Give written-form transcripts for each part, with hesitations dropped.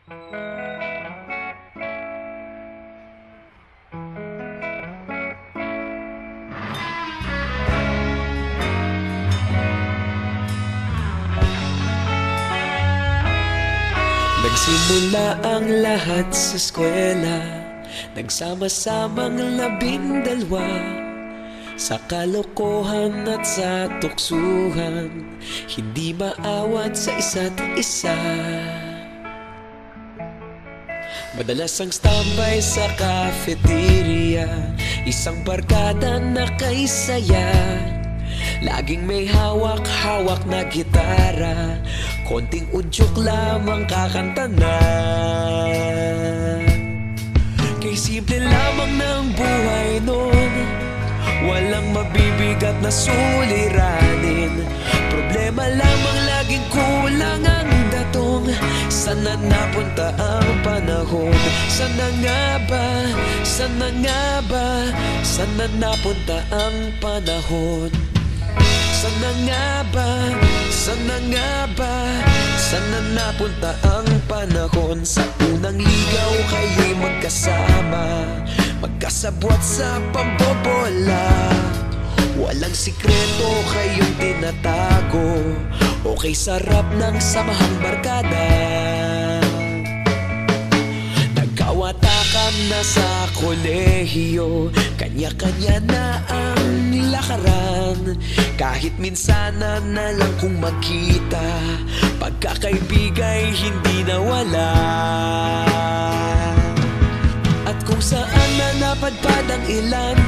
Nagsimula ang lahat sa eskwela, nagsama-samang 12 sa kalokohan at sa tuksuhan, hindi maawat sa isa't isa. Madalas ang standby sa cafeteria, isang barkada na kay saya. Laging may hawak-hawak na gitara, konting udyok lamang kakanta na. Kay simple lamang ng buhay nun, walang mabibigat na suliranin. Problema lamang laging kulang ang datong. Sana napunta ang panahon? Sana nga ba? Sana nga ba? Sana napunta ang panahon? Sana nga ba? Sana nga ba? Sana napunta ang panahon? Sa unang ligaw kayo'y magkasama, magkasabwat sa pambobola. Walang sikreto kayong tinatago, okay sarap ng samahang barkada. Nagkawatakan na sa kolehiyo, kanya-kanya na ang lakaran. Kahit minsan na lang kung magkita, pagkakaibigay hindi nawala. At kung saan na napadpad ang ilan,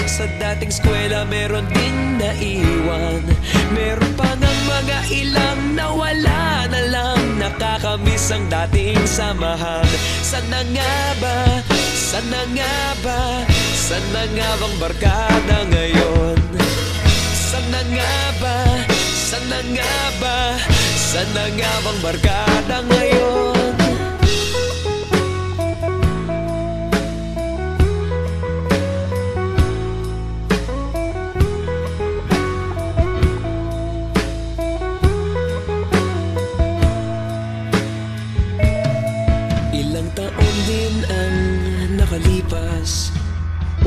sa dating eskwela meron din naiwan. Meron pa ng mga ilang nawala na lang, nakakamiss ang dating samahan. Sana nga ba? Sana nga ba? Sana nga bang barkada ngayon? Sana nga ba? Sana nga ba? Sana nga bang barkada ngayon? Ilang taon din ang nakalipas,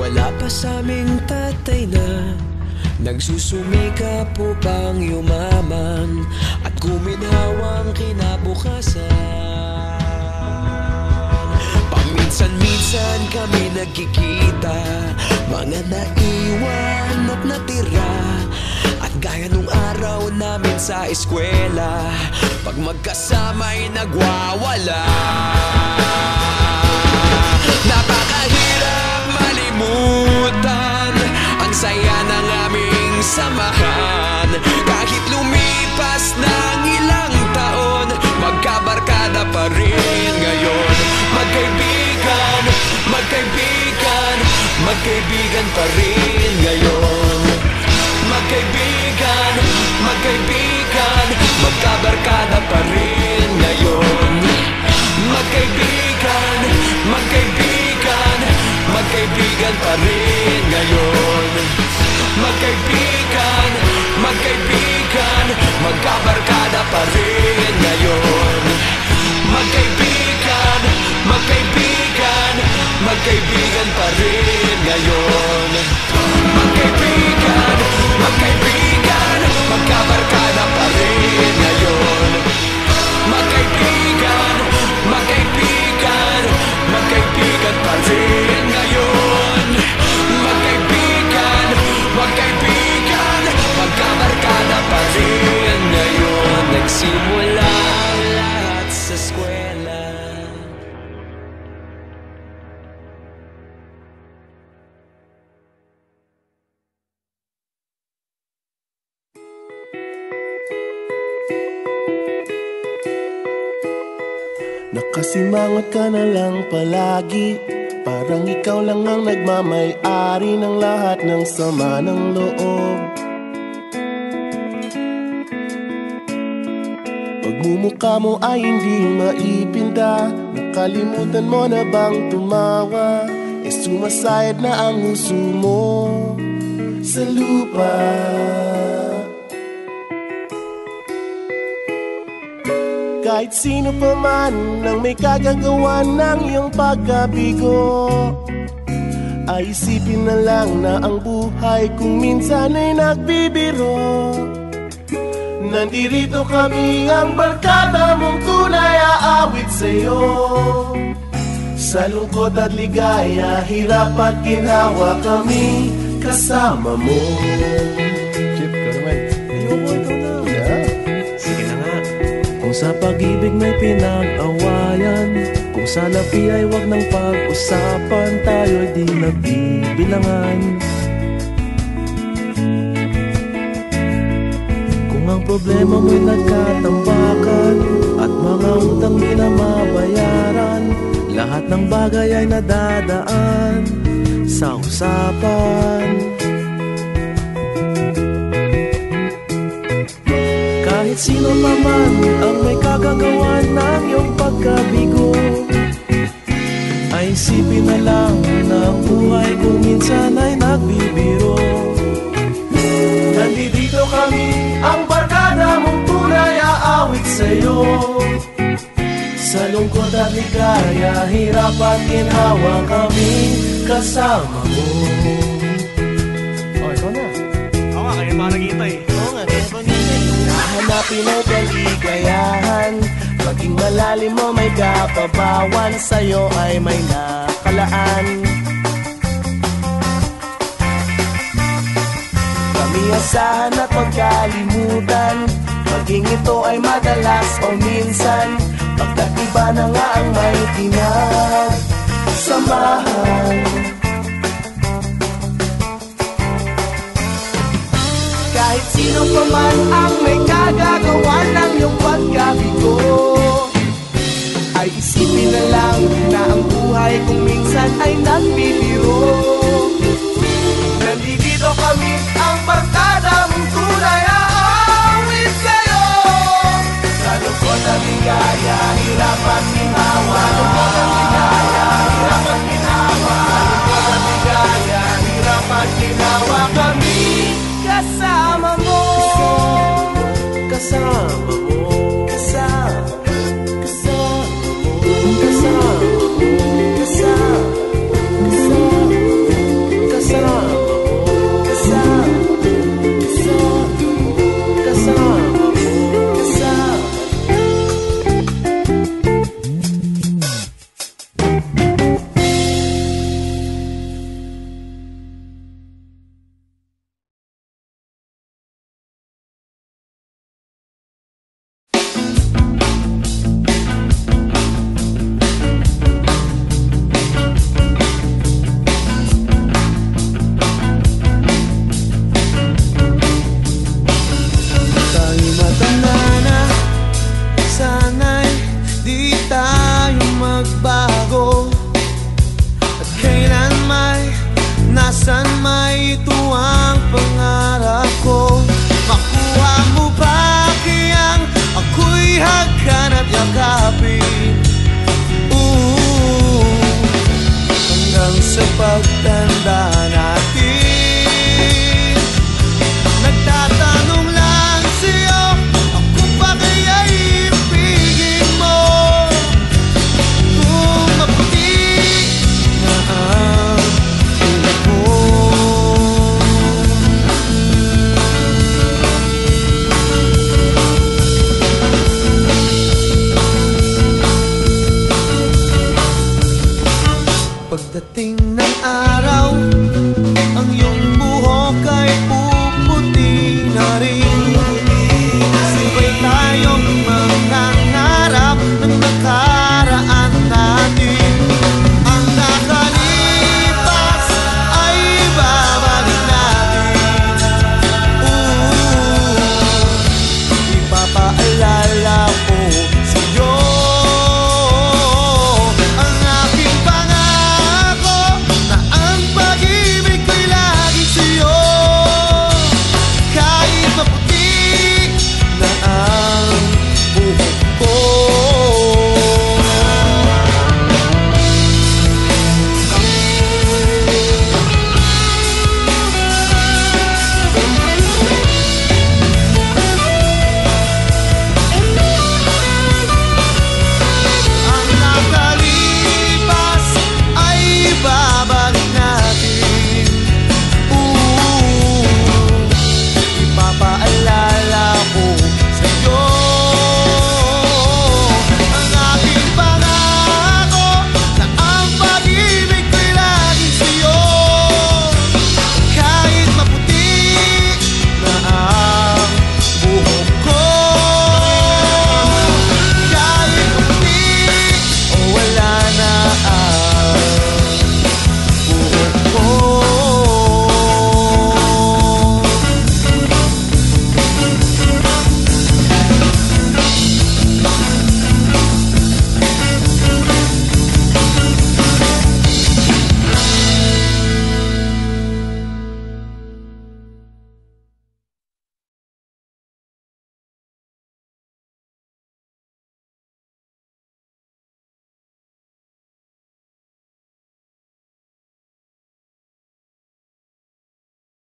wala pa sa aming tatay na nagsusumikap upang yumaman at guminhawang kinabukasan. Paminsan-minsan kami nagkikita, mga naiwan at natira. At gaya nung araw namin sa eskwela, pag magkasama'y nagwawala. Napakahirap malimutan ang saya ng aming samahan. Kahit lumipas ng ilang taon, magkabarkada pa rin ngayon. Magkaibigan, magkaibigan, magkaibigan pa rin ngayon. Magkaibigan, magkaibigan, magkabarkada pa rin ngayon. Magkaibigan, magkaibigan, magkaibigan pa rin ngayon. Magkaibigan, magkaibigan, magkabarkada pa rin ngayon. Magkaibigan, magkaibigan, magkaibigan pa rin ngayon. Magkaibigan, magkaibigan, magkabarkada pa rin ngayon. Magkaibigan, magkaibigan, magkaibigan pa rin ngayon. Magkaibigan, magkaibigan, magkabarkada pa rin ngayon. Nagsimula ang lahat sa eskwela. Nakasimangot ka na lang palagi, parang ikaw lang ang nagmamay-ari ng lahat ng sama ng loob. Pagmumukha mo ay hindi maipinta, nakalimutan mo na bang tumawa? E sumasayad na ang huso mo sa lupa. Kahit sino pa man ang may kagagawa ng iyong pagkabigo, ay isipin na lang na ang buhay kung minsan ay nagbibiro. Nandirito kami, ang barkada mong tunay aawit sa'yo. Sa lungkot at ligaya, hirap at ginawa kami kasama mo. Chip, ka naman. Ayoko, ikaw na. Yeah. Sige na nga. Kung sa pag-ibig may pinag-awayan, kung sa lapi ay wag nang pag-usapan, tayo'y di nagbibilangan. Kung ang problema mo'y nagkatambakan at mga utang di na mabayaran, lahat ng bagay ay nadadaan sa usapan. Kahit sino pa man ang may kagagawa ng iyong pagkabigo, ay isipin na lang na ang buhay kung minsan ay nagbibiro. Nandito kami, ang barkada mong tunay aawit sa'yo. Sa lungkot at ligaya, hirap at ginhawa kami kasama mo. Oh, ikaw na. Oo nga, kaya pa naghihintay. Oo nga, kaya pa naghihintay. Hahanapin ay kaligayahan, maging malalim mo may kapabawan, sa'yo ay may nakalaan. Kami asahan at magkalimutan, maging ito ay madalas o minsan, pagkat iba na nga ang may pinagsamahan. Kahit sino pa man ang may kagagawa ng iyong pagkabigo, ay isipin na lang na ang buhay kung minsan ay nagbibiro. Nandito kami, ang barkada mong tunay aawit sa'yo. Sa lungkot at ligaya, hirap at ginawa. Sa lungkot at ligaya, hirap at ginawa. Sa lungkot at ligaya, hirap at ginawa kami kasama mo. Kasama mo. Kasama mo.